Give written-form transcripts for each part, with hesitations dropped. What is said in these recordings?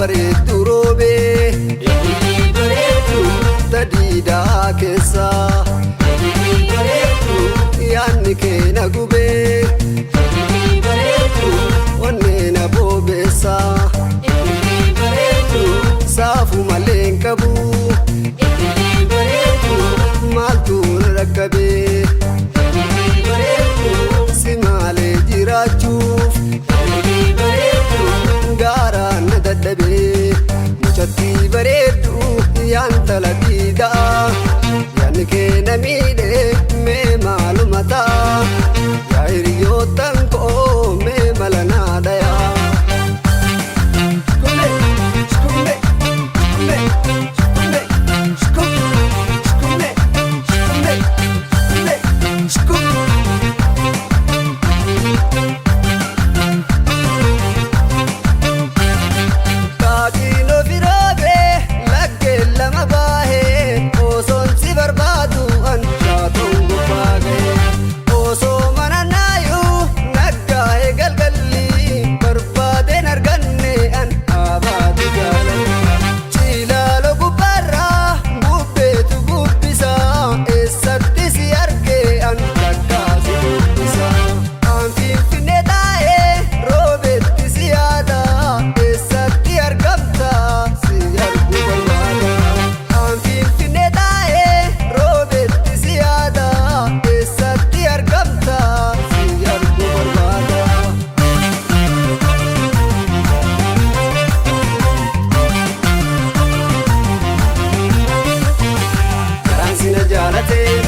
bareedu roobee bareedu tadiidaa keessa bareedu yaanni kee na gubee bareedu onnee na boobeessa bareedu saafu malee hin qabu bareedu maaltu na rakkabee bareedu si maalee jiraachuuf gaaraan na dadhabee mucattii bareeddu yaantala diidaa yaanni kee na miidhee mee maaluma ta'a yaa hiriyoottan koo mee mala naa dhayaa.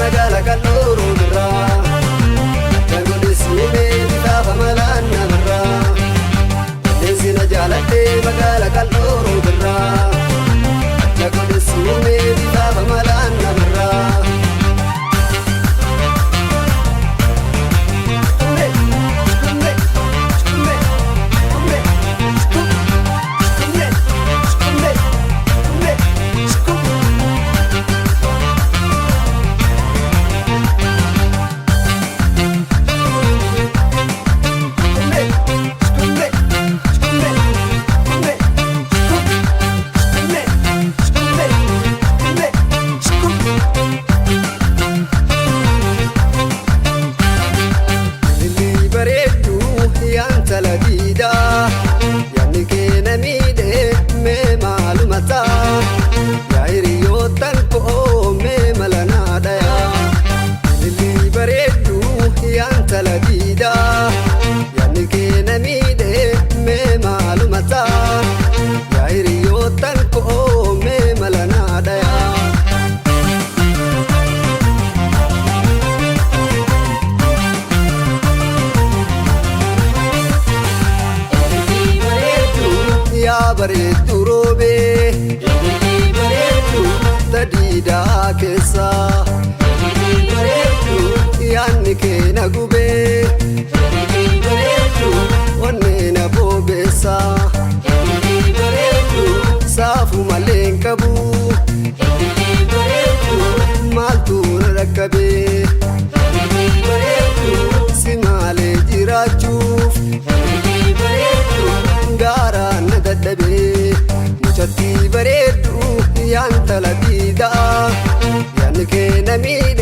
Magala kaloro birra jagodisi me tafa malana birra desina jalate magala kaloro birra jagodisi me tafa malana birra yaantala diidaa yaanni kee na miidhee mee maaluma ta'a yaa hiriyoottan koo mee mala naa dhayaa. Ililii bareeddu yaantala diidaa yaanni kee na miidhee mee maaluma ta'a yaa hiriyoottan koo mee mala naa dhayaa. Bareedu roobee bareedu tadiidaa keessa bareedu yaanni kee na gubee bareedu onnee na boobeessa bareedu saafu malee hin qabu bareedu maaltu na rakkabee bareedu si maalee jiraachuuf gaaraan na dadhabee mucattii bareeddu yaantala diidaa yaanni kee na miidhee